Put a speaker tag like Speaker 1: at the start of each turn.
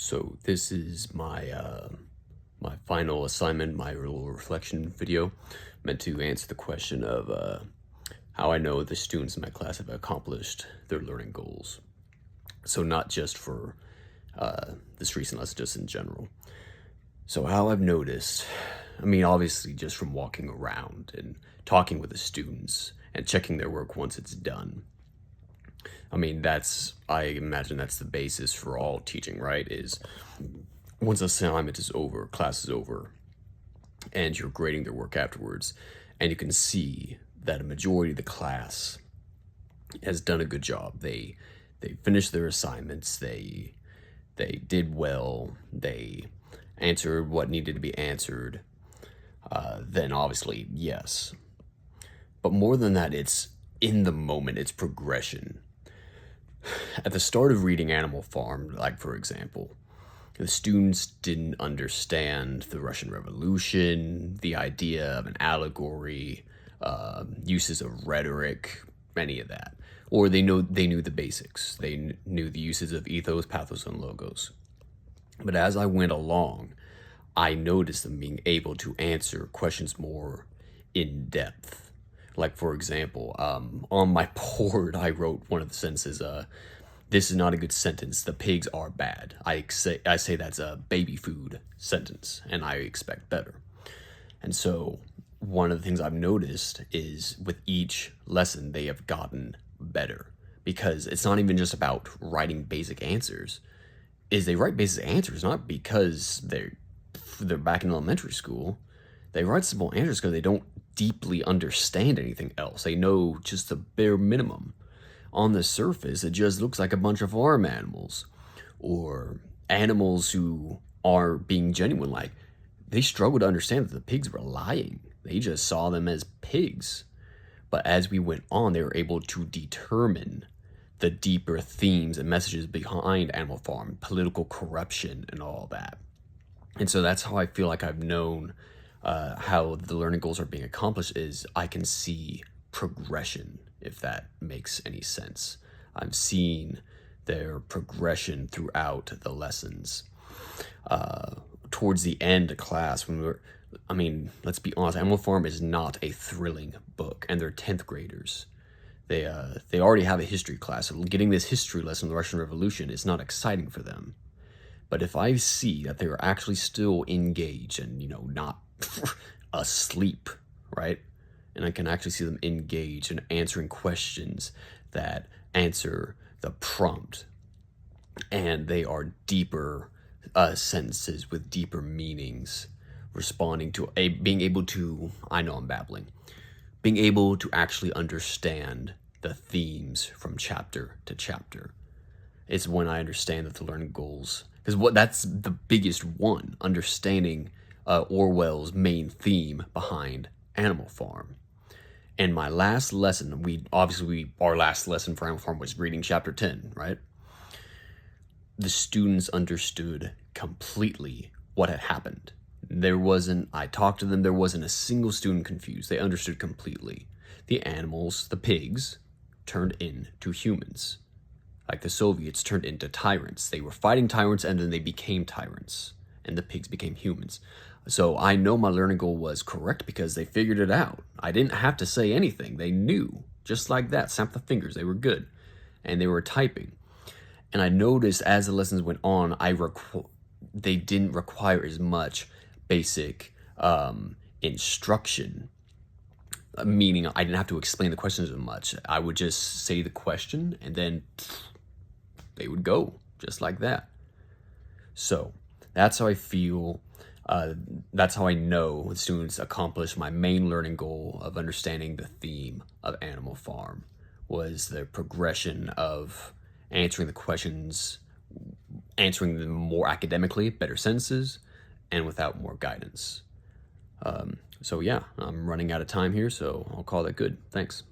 Speaker 1: So this is my final assignment, my little reflection video, meant to answer the question of how I know the students in my class have accomplished their learning goals. So not just for this recent lesson, just in general. So how I've noticed, I mean, obviously just from walking around and talking with the students and checking their work once it's done. I mean, I imagine that's the basis for all teaching, right? Is once assignment is over, class is over, and you're grading their work afterwards, and you can see that a majority of the class has done a good job. They finished their assignments, they did well, they answered what needed to be answered, then obviously, yes. But more than that, it's in the moment, it's progression. At the start of reading Animal Farm, like for example, the students didn't understand the Russian Revolution, the idea of an allegory, uses of rhetoric, any of that. Or they knew the basics. They knew the uses of ethos, pathos, and logos. But as I went along, I noticed them being able to answer questions more in depth. Like, for example, on my board, I wrote one of the sentences, this is not a good sentence. The pigs are bad. I say that's a baby food sentence, and I expect better. And so one of the things I've noticed is with each lesson, they have gotten better, because it's not even just about writing basic answers. They write basic answers not because they're back in elementary school. They write simple answers because they don't deeply understand anything else. They know just the bare minimum. On the surface, it just looks like a bunch of farm animals, or animals who are being genuine. Like, they struggle to understand that the pigs were lying. They just saw them as pigs. But as we went on, they were able to determine the deeper themes and messages behind Animal Farm, political corruption, and all that. And so that's how I feel like I've known how the learning goals are being accomplished, is I can see progression, if that makes any sense. I'm seeing their progression throughout the lessons. Towards the end of class, let's be honest, Animal Farm is not a thrilling book, and they're 10th graders. They already have a history class, so getting this history lesson on the Russian Revolution is not exciting for them. But if I see that they're actually still engaged and, not asleep, right? And I can actually see them engaged in answering questions that answer the prompt. And they are deeper sentences with deeper meanings, responding to being able to, I know I'm babbling, being able to actually understand the themes from chapter to chapter. It's when I understand that the learning goals, because that's the biggest one, understanding Orwell's main theme behind Animal Farm. And my last lesson, our last lesson for Animal Farm was reading chapter 10, right? The students understood completely what had happened. I talked to them, there wasn't a single student confused. They understood completely. The animals, the pigs, turned into humans. Like the Soviets turned into tyrants. They were fighting tyrants, and then they became tyrants, and the pigs became humans. So I know my learning goal was correct because they figured it out. I didn't have to say anything. They knew. Just like that. Snap the fingers. They were good. And they were typing. And I noticed as the lessons went on, they didn't require as much basic instruction. Meaning I didn't have to explain the questions as much. I would just say the question, and then they would go. Just like that. So that's how I feel. That's how I know students accomplish my main learning goal of understanding the theme of Animal Farm, was the progression of answering the questions, answering them more academically, better sentences, and without more guidance. So yeah, I'm running out of time here, so I'll call that good. Thanks.